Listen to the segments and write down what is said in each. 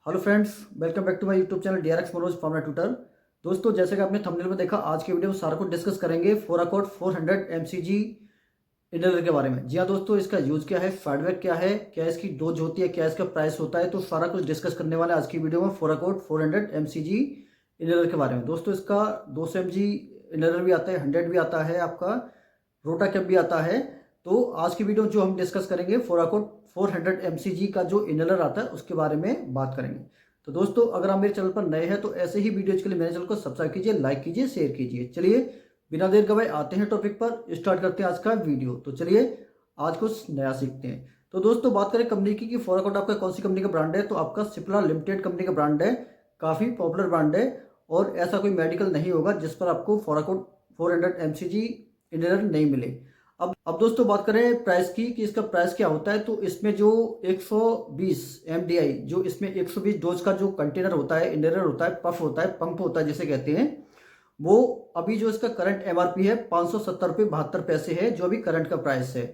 Hello friends, welcome back to my YouTube channel DRX Manoj pharma tutor. दोस्तों, जैसे कि आपने थंबनेल में देखा, आज के वीडियो में सारा कुछ डिस्कस करेंगे फोराकोट 400 mcg इनहेलर के बारे में। जी हाँ दोस्तों, इसका यूज क्या है, साइड इफेक्ट क्या है, क्या इसकी डोज होती है, क्या इसका प्राइस होता है, तो सारा कुछ डिस्कस करने वाले आज की वीडियो में फोराकोट 400 mcg इनहेलर के बारे में। दोस्तों, इसका 200 mg इनहेलर भी आता है, 100 भी आता है, आपका रोटा कैप भी आता है। तो आज की वीडियो जो हम डिस्कस करेंगे फोराकोट 400 mcg का जो इनहेलर आता है उसके बारे में बात करेंगे। तो दोस्तों, अगर आप मेरे चैनल पर नए हैं तो ऐसे ही वीडियोज के लिए मेरे चैनल को सब्सक्राइब कीजिए, लाइक कीजिए, शेयर कीजिए। चलिए बिना देर गवाए आते हैं टॉपिक पर, स्टार्ट करते हैं आज का वीडियो। तो चलिए आज कुछ नया सीखते हैं। तो दोस्तों, बात करें कंपनी की फोराकोट आपका कौन सी कंपनी का ब्रांड है, तो आपका सिप्ला लिमिटेड कंपनी का ब्रांड है। काफ़ी पॉपुलर ब्रांड है और ऐसा कोई मेडिकल नहीं होगा जिस पर आपको फोराकोट 400 mcg इनहेलर नहीं मिले। अब दोस्तों, बात करें प्राइस की कि इसका प्राइस क्या होता है, तो इसमें जो 120 mdi, जो इसमें 120 डोज का जो कंटेनर होता है, इनहेलर होता है, पफ होता है, पंप होता है जिसे कहते हैं, वो अभी जो इसका करंट एमआरपी है 570 रुपये 72 पैसे है, जो अभी करंट का प्राइस है।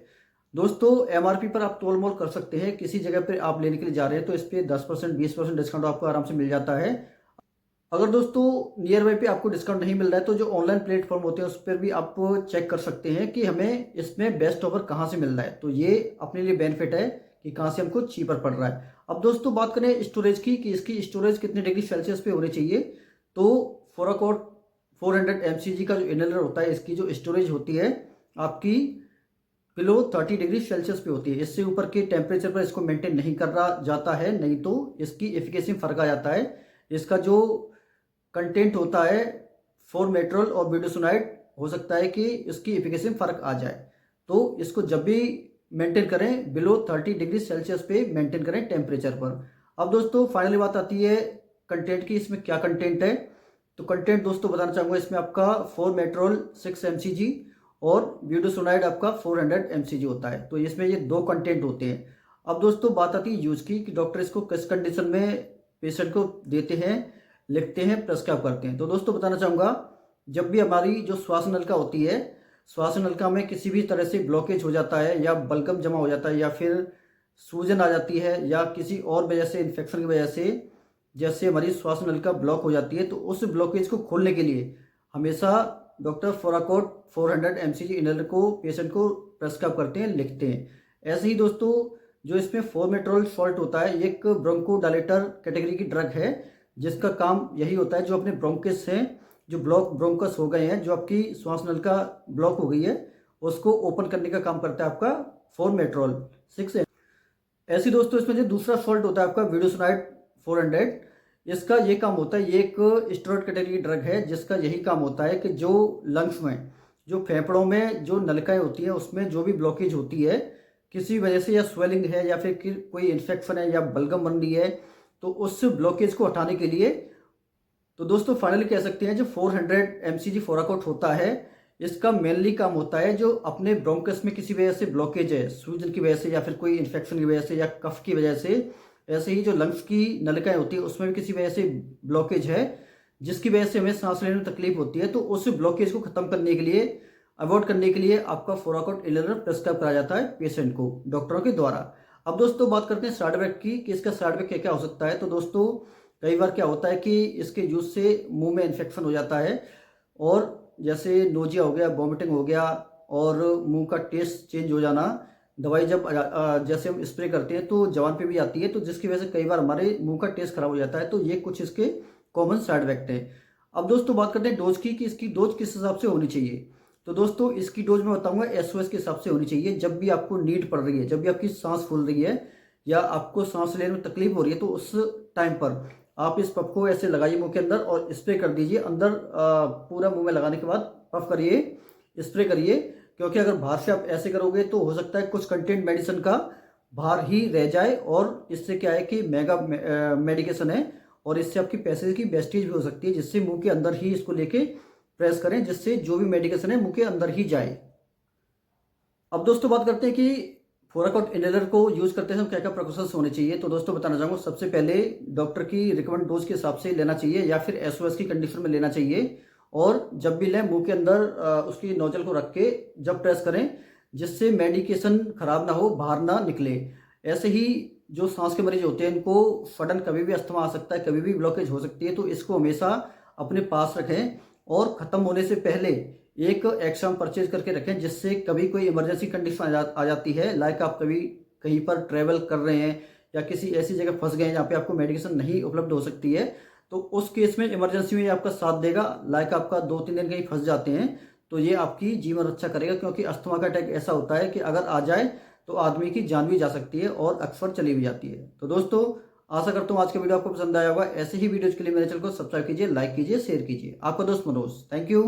दोस्तों, एमआरपी पर आप तोल मोल कर सकते हैं। किसी जगह पर आप लेने के लिए जा रहे हैं तो इस पर 10% 20% डिस्काउंट आपको आराम से मिल जाता है। अगर दोस्तों नियर बाई पे आपको डिस्काउंट नहीं मिल रहा है तो जो ऑनलाइन प्लेटफॉर्म होते हैं उस पर भी आप चेक कर सकते हैं कि हमें इसमें बेस्ट ऑफर कहाँ से मिल रहा है। तो ये अपने लिए बेनिफिट है कि कहाँ से हमको चीपर पड़ रहा है। अब दोस्तों, बात करें स्टोरेज की कि इसकी स्टोरेज कितने डिग्री सेल्सियस पे होनी चाहिए, तो फोराकोट 400 mcg का जो इनहेलर होता है, इसकी जो स्टोरेज होती है आपकी बिलो 30 डिग्री सेल्सियस पे होती है। इससे ऊपर के टेम्परेचर पर इसको मेंटेन नहीं करा जाता है, नहीं तो इसकी एफिकेसी में फर्क आ जाता है। इसका जो कंटेंट होता है फॉर्मेट्रोल और ब्यूटासोनाइड, हो सकता है कि इसकी एफिकेसी में फ़र्क आ जाए। तो इसको जब भी मेंटेन करें बिलो 30 डिग्री सेल्सियस पे मेंटेन करें टेम्परेचर पर। अब दोस्तों, फाइनली बात आती है कंटेंट की, इसमें क्या कंटेंट है। तो कंटेंट दोस्तों बताना चाहूँगा, इसमें आपका फॉर्मेट्रोल 6 mcg और ब्यूटासोनाइड आपका 400 mcg होता है। तो इसमें ये दो कंटेंट होते हैं। अब दोस्तों, बात आती है यूज़ की कि डॉक्टर इसको किस कंडीशन में पेशेंट को देते हैं, लिखते हैं, प्रेस्क्राइब करते हैं। तो दोस्तों बताना चाहूँगा, जब भी हमारी जो श्वास नलिका होती है, श्वास नलिका में किसी भी तरह से ब्लॉकेज हो जाता है या बलगम जमा हो जाता है या फिर सूजन आ जाती है या किसी और वजह से, इन्फेक्शन की वजह से, जैसे हमारी श्वास नलिका ब्लॉक हो जाती है, तो उस ब्लॉकेज को खोलने के लिए हमेशा डॉक्टर फोराकोट 400 mcg इनहेलर को पेशेंट को प्रेस्क्राइब करते हैं, लिखते हैं। ऐसे ही दोस्तों, जो इसमें फॉर्मेट्रोल सॉल्ट होता है, ये एक ब्रोंकोडायलेटर कैटेगरी की ड्रग है जिसका काम यही होता है, जो अपने ब्रोंकिस हैं, जो ब्रोंकस हो गए हैं, जो आपकी श्वास नलिका ब्लॉक हो गई है, उसको ओपन करने का काम करता है आपका फॉर्मेट्रोल 6। ऐसे दोस्तों, इसमें जो दूसरा सॉल्ट होता है आपका ब्यूटासोनाइड 400, इसका ये काम होता है, ये एक स्टेरॉइड कैटेगरी की ड्रग है जिसका यही काम होता है कि जो लंग्स में, जो फेफड़ों में जो नलिकाएं होती हैं, उसमें जो भी ब्लॉकेज होती है किसी वजह से, या स्वेलिंग है या फिर कोई इन्फेक्शन है या बलगम बन रही है, तो उस ब्लॉकेज को हटाने के लिए, तो दोस्तों फाइनली कह सकते हैं जो 400 mcg फोराकोट होता है, इसका मेनली काम होता है जो अपने ब्रोंकस में किसी वजह से ब्लॉकेज है, सूजन की वजह से या फिर कोई इन्फेक्शन की वजह से या कफ की वजह से, ऐसे ही जो लंग्स की नलिकाएं होती है उसमें भी किसी वजह से ब्लॉकेज है जिसकी वजह से हमें सांस लेने में तकलीफ होती है, तो उस ब्लॉकेज को खत्म करने के लिए, अवॉइड करने के लिए आपका फोराकोट इनहेलर प्रेस्क्राइब कराया जाता है पेशेंट को डॉक्टरों के द्वारा। अब दोस्तों, बात करते हैं साइड इफेक्ट की कि इसका साइड इफेक्ट क्या क्या हो सकता है। तो दोस्तों, कई बार क्या होता है कि इसके यूज से मुंह में इन्फेक्शन हो जाता है और जैसे नोजिया हो गया, वॉमिटिंग हो गया और मुंह का टेस्ट चेंज हो जाना। दवाई जब जैसे हम स्प्रे करते हैं तो जवान पे भी आती है, तो जिसकी वजह से कई बार हमारे मुंह का टेस्ट खराब हो जाता है। तो ये कुछ इसके कॉमन साइड इफेक्ट है। अब दोस्तों, बात करते हैं डोज की कि इसकी डोज किस हिसाब से होनी चाहिए। तो दोस्तों, इसकी डोज मैं बताऊंगा एसओएस के हिसाब से होनी चाहिए। जब भी आपको नीड पड़ रही है, जब भी आपकी सांस फूल रही है या आपको सांस लेने में तकलीफ हो रही है, तो उस टाइम पर आप इस पफ को ऐसे लगाइए मुंह के अंदर और स्प्रे कर दीजिए अंदर। पूरा मुंह में लगाने के बाद पफ करिए, स्प्रे करिए, क्योंकि अगर बाहर से आप ऐसे करोगे तो हो सकता है कुछ कंटेंट मेडिसिन का बाहर ही रह जाए और इससे क्या है कि मेगा मेडिकेशन है और इससे आपकी पैसे की वेस्टेज भी हो सकती है, जिससे मुंह के अंदर ही इसको लेके प्रेस करें, जिससे जो भी मेडिकेशन है मुंह के अंदर ही जाए। अब दोस्तों, बात करते हैं कि फोराकोट इनहेलर को यूज करते समय क्या क्या प्रिकॉशंस होने चाहिए। तो दोस्तों बताना चाहूँगा, सबसे पहले डॉक्टर की रिकमेंड डोज के हिसाब से लेना चाहिए या फिर एसओएस की कंडीशन में लेना चाहिए। और जब भी लें मुंह के अंदर उसकी नोजल को रख के जब प्रेस करें, जिससे मेडिकेशन खराब ना हो, बाहर ना निकले। ऐसे ही जो सांस के मरीज होते हैं इनको सडन कभी भी अस्थमा आ सकता है, कभी भी ब्लॉकेज हो सकती है, तो इसको हमेशा अपने पास रखें और ख़त्म होने से पहले एक एक्स्ट्रा परचेज करके रखें, जिससे कभी कोई इमरजेंसी कंडीशन आ जाती है, लाइक आप कभी कहीं पर ट्रैवल कर रहे हैं या किसी ऐसी जगह फंस गए हैं जहाँ पे आपको मेडिकेशन नहीं उपलब्ध हो सकती है, तो उस केस में इमरजेंसी में ये आपका साथ देगा। लाइक आपका 2-3 दिन कहीं फंस जाते हैं तो ये आपकी जीवन रक्षा करेगा, क्योंकि अस्थमा का अटैक ऐसा होता है कि अगर आ जाए तो आदमी की जान भी जा सकती है और अक्सर चली भी जाती है। तो दोस्तों, आशा करता हूँ आज का वीडियो आपको पसंद आया होगा। ऐसे ही वीडियोज के लिए मेरे चैनल को सब्सक्राइब कीजिए, लाइक कीजिए, शेयर कीजिए। आपका दोस्त मनोज, थैंक यू।